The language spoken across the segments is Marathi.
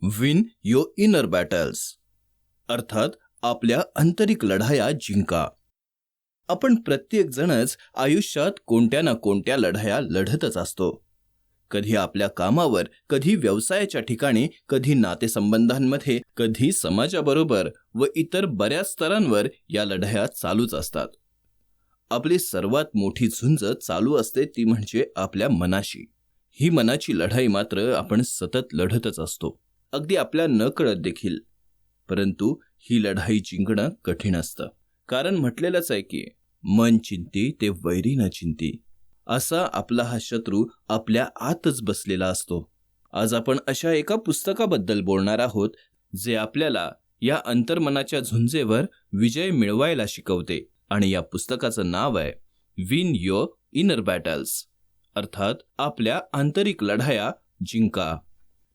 विन युअर इनर बॅटल्स, अर्थात आपल्या आंतरिक लढाया जिंका. आपण प्रत्येक जणच आयुष्यात कोणत्या ना कोणत्या लढाया लढतच असतो. कधी आपल्या कामावर, कधी व्यवसायाच्या ठिकाणी, कधी नातेसंबंधांमध्ये, कधी समाजाबरोबर व इतर बऱ्याच स्तरांवर या लढाया चालूच असतात. आपली सर्वात मोठी झुंज चालू असते ती म्हणजे आपल्या मनाशी. ही मनाची लढाई मात्र आपण सतत लढतच असतो, अगदी आपल्या नकळत देखील. परंतु ही लढाई जिंकणं कठीण असतं. कारण म्हटलेलंच आहे की मन चिंती ते वैरी न चिंती. असा आपला हा शत्रू आपल्या आतच बसलेला असतो. आज आपण अशा एका पुस्तकाबद्दल बोलणार आहोत जे आपल्याला या अंतर्मनाच्या झुंजेवर विजय मिळवायला शिकवते. आणि या पुस्तकाचं नाव आहे विन युअर इनर बॅटल्स, अर्थात आपल्या आंतरिक लढाया जिंका.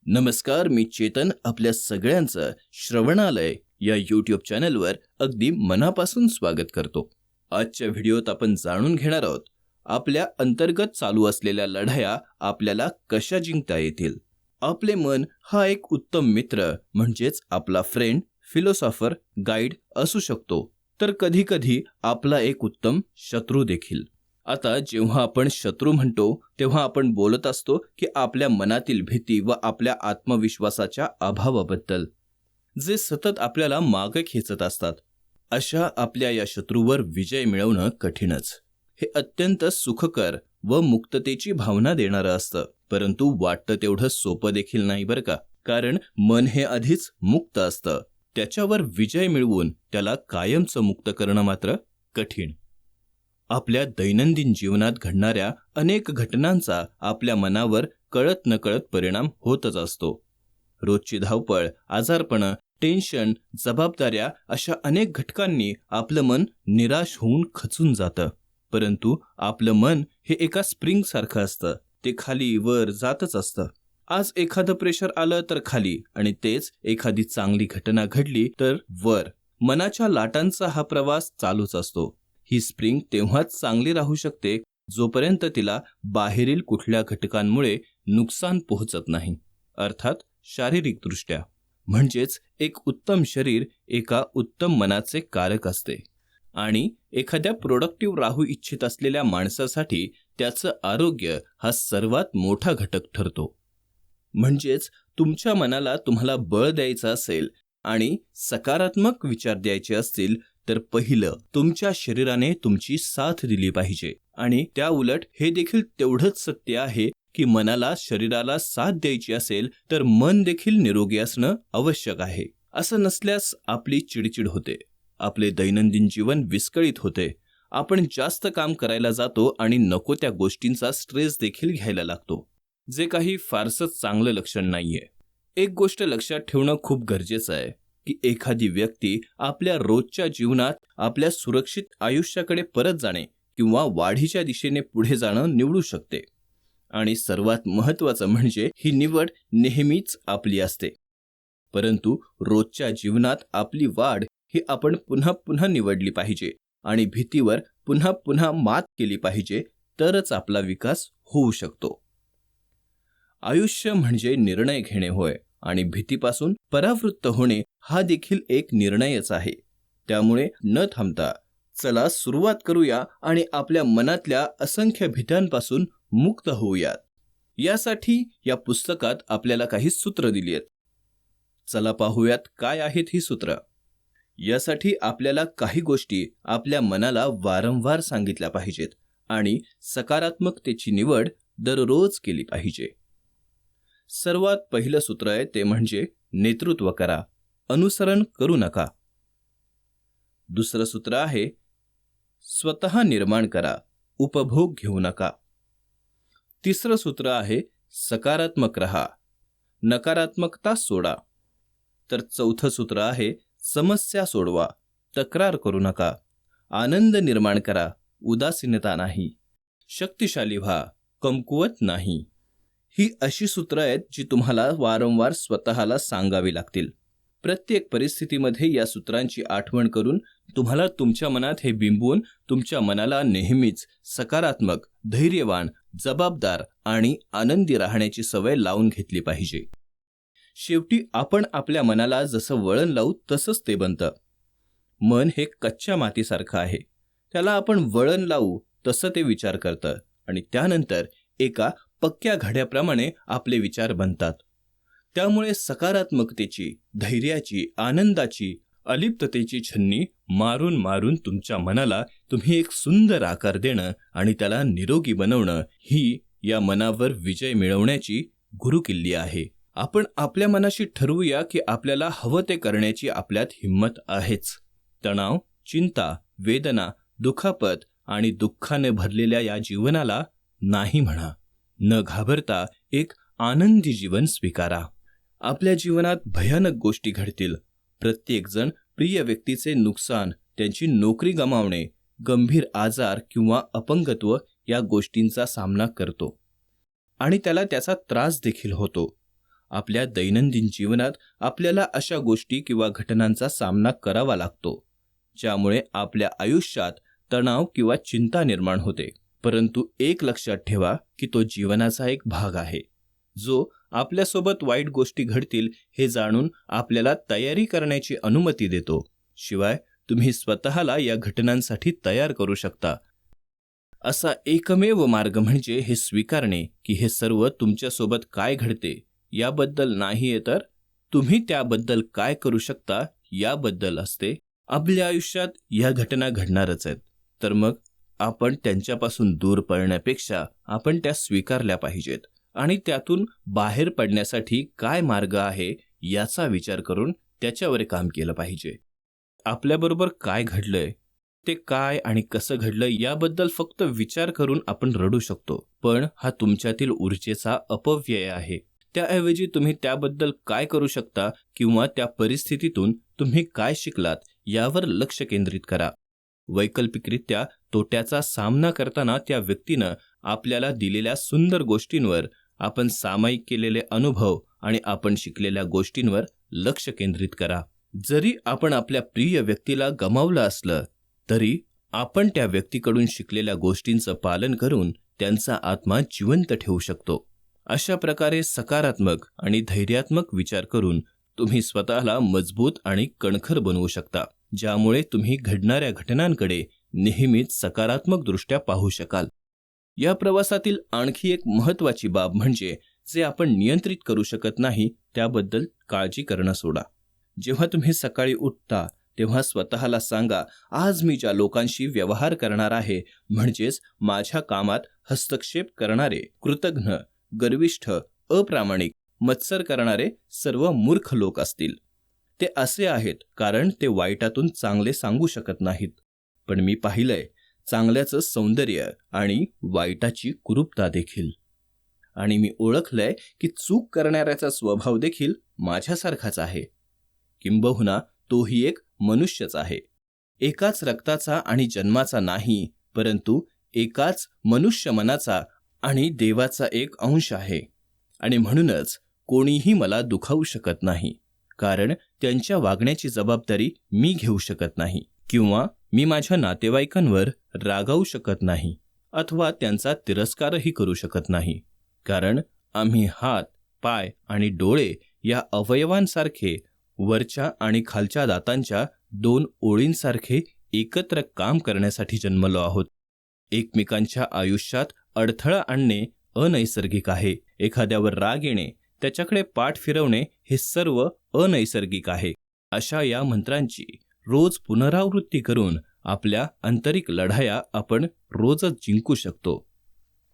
नमस्कार, मी चेतन आपल्या सगळ्यांचं श्रवणालय या यूट्यूब चॅनलवर अगदी मनापासून स्वागत करतो. आजच्या व्हिडिओत आपण जाणून घेणार आहोत आपल्या अंतर्गत चालू असलेल्या लढाया आपल्याला कशा जिंकता येतील. आपले मन हा एक उत्तम मित्र म्हणजेच आपला फ्रेंड, फिलॉसॉफर, गाईड असू शकतो, तर कधी कधी आपला एक उत्तम शत्रू देखील. आता जेव्हा आपण शत्रू म्हणतो तेव्हा आपण बोलत असतो की आपल्या मनातील भीती व आपल्या आत्मविश्वासाच्या अभावाबद्दल, जे सतत आपल्याला मागे खेचत असतात. अशा आपल्या या शत्रूवर विजय मिळवणं कठीणच. हे अत्यंत सुखकर व मुक्ततेची भावना देणारं असतं, परंतु वाटतं तेवढं सोपं देखील नाही बरं का. कारण मन हे आधीच मुक्त असतं. त्याच्यावर विजय मिळवून त्याला कायमचं मुक्त करणं मात्र कठीण. आपल्या दैनंदिन जीवनात घडणाऱ्या अनेक घटनांचा आपल्या मनावर कळत नकळत परिणाम होतच असतो. रोजची धावपळ, आजारपणं, टेन्शन, जबाबदाऱ्या अशा अनेक घटकांनी आपलं मन निराश होऊन खचून जातं. परंतु आपलं मन हे एका स्प्रिंगसारखं असतं. ते खाली वर जातच असतं. आज एखादं प्रेशर आलं तर खाली, आणि तेच एखादी चांगली घटना घडली तर वर. मनाच्या लाटांचा हा प्रवास चालूच असतो. ही स्प्रिंग तेव्हाच चांगली राहू शकते जोपर्यंत तिला बाहेरील कुठल्या घटकांमुळे नुकसान पोहोचत नाही, अर्थात शारीरिकदृष्ट्या. म्हणजेच एक उत्तम शरीर एका उत्तम मनाचे कारक असते. आणि एखाद्या प्रोडक्टिव्ह राहू इच्छित असलेल्या माणसासाठी त्याचं आरोग्य हा सर्वात मोठा घटक ठरतो. म्हणजेच तुमच्या मनाला तुम्हाला बळ द्यायचं असेल आणि सकारात्मक विचार द्यायचे असतील तर पहिलं तुमच्या शरीराने तुमची साथ दिली पाहिजे. आणि त्या उलट हे देखील तेवढंच सत्य आहे की मनाला शरीराला साथ द्यायची असेल तर मन देखील निरोगी असणं आवश्यक आहे. असं नसल्यास आपली चिडचिड होते, आपले दैनंदिन जीवन विस्कळीत होते, आपण जास्त काम करायला जातो आणि नको त्या गोष्टींचा स्ट्रेस देखील घ्यायला लागतो, जे काही फारसं चांगलं लक्षण नाहीये. एक गोष्ट लक्षात ठेवणं खूप गरजेचं आहे की एखादी व्यक्ती आपल्या रोजच्या जीवनात आपल्या सुरक्षित आयुष्याकडे परत जाणे किंवा वाढीच्या दिशेने पुढे जाणं निवडू शकते. आणि सर्वात महत्त्वाचं म्हणजे ही निवड नेहमीच आपली असते. परंतु रोजच्या जीवनात आपली वाढ ही आपण पुन्हा पुन्हा निवडली पाहिजे आणि भीतीवर पुन्हा पुन्हा मात केली पाहिजे, तरच आपला विकास होऊ शकतो. आयुष्य म्हणजे निर्णय घेणे होय, आणि भीतीपासून परावृत्त होणे हा देखील एक निर्णयच आहे. त्यामुळे न थांबता चला सुरुवात करूया आणि आपल्या मनातल्या असंख्य भीत्यांपासून मुक्त होऊयात. यासाठी या पुस्तकात आपल्याला काही सूत्र दिली आहेत. चला पाहूयात काय आहेत ही सूत्र. यासाठी आपल्याला काही गोष्टी आपल्या मनाला वारंवार सांगितल्या पाहिजेत आणि सकारात्मकतेची निवड दररोज केली पाहिजे. सर्वात पहिलं सूत्र आहे ते म्हणजे नेतृत्व करा, अनुसरण करू नका. दुसरं सूत्र आहे स्वतः निर्माण करा, उपभोग घेऊ नका. तिसरं सूत्र आहे सकारात्मक रहा, नकारात्मकता सोडा. तर चौथं सूत्र आहे समस्या सोडवा, तक्रार करू नका. आनंद निर्माण करा, उदासीनता नाही. शक्तिशाली व्हा, कमकुवत नाही. ही अशी सूत्र आहेत जी तुम्हाला वारंवार स्वतःला सांगावी लागतील. प्रत्येक परिस्थितीमध्ये या सूत्रांची आठवण करून तुम्हाला तुमच्या मनात हे बिंबवून तुमच्या मनाला नेहमीच सकारात्मक, धैर्यवान, जबाबदार आणि आनंदी राहण्याची सवय लावून घेतली पाहिजे. शेवटी आपण आपल्या मनाला जसं वळण लावू तसंच ते बनतं. मन हे कच्च्या मातीसारखं आहे. त्याला आपण वळण लावू तसं ते विचार करतं आणि त्यानंतर एका पक्क्या घड्याप्रमाणे आपले विचार बनतात. त्यामुळे सकारात्मकतेची, धैर्याची, आनंदाची, अलिप्ततेची छन्नी मारून मारून तुमच्या मनाला तुम्ही एक सुंदर आकार देणं आणि त्याला निरोगी बनवणं ही या मनावर विजय मिळवण्याची गुरुकिल्ली आहे. आपण आपल्या मनाशी ठरवूया की आपल्याला हवं ते करण्याची आपल्यात हिंमत आहेच. तणाव, चिंता, वेदना, दुखापत आणि दुःखाने भरलेल्या या जीवनाला नाही म्हणा. न घाबरता एक आनंदी जीवन स्वीकारा. आपल्या जीवनात भयानक गोष्टी घडतील. प्रत्येकजण प्रिय व्यक्तीचे नुकसान, त्यांची नोकरी गमावणे, गंभीर आजार किंवा अपंगत्व या गोष्टींचा सामना करतो आणि त्याला त्याचा त्रास देखील होतो. आपल्या दैनंदिन जीवनात आपल्याला अशा गोष्टी किंवा घटनांचा सामना करावा लागतो, ज्यामुळे आपल्या आयुष्यात तणाव किंवा चिंता निर्माण होते. परंतु एक लक्षात ठेवा की तो जीवनाचा एक भाग आहे, जो आपल्यासोबत वाईट गोष्टी घडतील हे जाणून आपल्याला तयारी करण्याची अनुमती देतो. शिवाय तुम्ही स्वतःला या घटनांसाठी तयार करू शकता. असा एकमेव मार्ग म्हणजे हे स्वीकारणे की हे सर्व तुमच्यासोबत काय घडते याबद्दल नाहीये, तर तुम्ही त्याबद्दल काय करू शकता याबद्दल असते. आपल्या आयुष्यात या घटना घडणारच आहेत, तर मग आपण त्यांच्यापासून दूर पळण्यापेक्षा आपण त्या स्वीकारल्या पाहिजेत आणि त्यातून बाहेर पडण्यासाठी काय मार्ग आहे याचा विचार करून त्याच्यावर काम केलं पाहिजे. आपल्याबरोबर काय घडलंय, ते काय आणि कसं घडलं याबद्दल फक्त विचार करून आपण रडू शकतो, पण हा तुमच्यातील ऊर्जेचा अपव्यय आहे. त्याऐवजी तुम्ही त्याबद्दल काय करू शकता किंवा त्या परिस्थितीतून तुम्ही काय शिकलात यावर लक्ष केंद्रित करा. वैकल्पिकरित्या तोट्याचा सामना करताना त्या व्यक्तीनं आपल्याला दिलेल्या सुंदर गोष्टींवर, आपण सामायिक केलेले अनुभव आणि आपण शिकलेल्या गोष्टींवर लक्ष केंद्रित करा. जरी आपण आपल्या प्रिय व्यक्तीला गमावलं असलं तरी आपण त्या व्यक्तीकडून शिकलेल्या गोष्टींचं पालन करून त्यांचा आत्मा जिवंत ठेवू शकतो. अशा प्रकारे सकारात्मक आणि धैर्यात्मक विचार करून तुम्ही स्वतःला मजबूत आणि कणखर बनवू शकता, ज्यामुळे तुम्ही घडणाऱ्या घटनांकडे नेहमीच सकारात्मक दृष्ट्या पाहू शकाल. या प्रवासातील आणखी एक महत्त्वाची बाब म्हणजे जे आपण नियंत्रित करू शकत नाही त्याबद्दल काळजी करणं सोडा. जेव्हा तुम्ही सकाळी उठता तेव्हा स्वतःला सांगा, आज मी ज्या लोकांशी व्यवहार करणार आहे, म्हणजेच माझ्या कामात हस्तक्षेप करणारे, कृतघ्न, गर्विष्ठ, अप्रामाणिक, मत्सर करणारे सर्व मूर्ख लोक असतील. ते असे आहेत कारण ते वाईटातून चांगले सांगू शकत नाहीत. पण मी पाहिलंय चांगल्याचं सौंदर्य आणि वाईटाची कुरूपता देखील. आणि मी ओळखलंय की चूक करणाऱ्याचा स्वभाव देखील माझ्यासारखाच आहे. किंबहुना तोही एक मनुष्यच आहे. एकाच रक्ताचा आणि जन्माचा नाही, परंतु एकाच मनुष्य मनाचा आणि देवाचा एक अंश आहे. आणि म्हणूनच कोणीही मला दुखावू शकत नाही, कारण त्यांच्या वागण्याची जबाबदारी मी घेऊ शकत नाही, किंवा मी माझ्या नातेवाईकांवर रागावू शकत नाही अथवा त्यांचा तिरस्कारही करू शकत नाही, कारण आम्ही हात, पाय आणि डोळे या अवयवांसारखे वरच्या आणि खालच्या दातांच्या 2 ओळींसारखे एकत्र काम करण्यासाठी जन्मलो आहोत. एकमेकांच्या आयुष्यात अडथळा आणणे अनैसर्गिक आहे. एखाद्यावर राग येणे, त्याच्याकडे पाठ फिरवणे हे सर्व अनैसर्गिक आहे. अशा या मंत्रांची रोज पुनरावृत्ती करून आपल्या आंतरिक लढाया आपण रोजच जिंकू शकतो.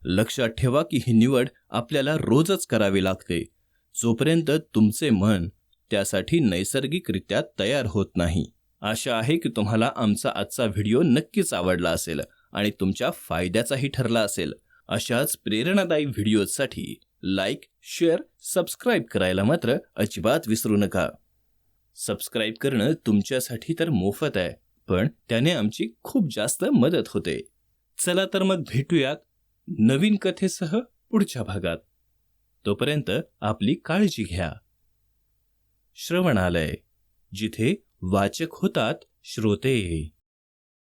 लक्षात ठेवा की ही निवड आपल्याला रोजच करावी लागते, जोपर्यंत तुमचे मन त्यासाठी नैसर्गिकरित्या तयार होत नाही. आशा आहे की तुम्हाला आमचा आजचा व्हिडिओ नक्कीच आवडला असेल आणि तुमच्या फायद्याचाही ठरला असेल. अशाच प्रेरणादायी व्हिडिओसाठी लाईक, शेअर, सबस्क्राईब करायला मात्र अजिबात विसरू नका. सबस्क्राईब करणं तुमच्यासाठी तर मोफत आहे, पण त्याने आमची खूप जास्त मदत होते. चला तर मग भेटूयात नवीन कथेसह पुढच्या भागात. तोपर्यंत आपली काळजी घ्या. श्रवणालय, जिथे वाचक होतात श्रोते.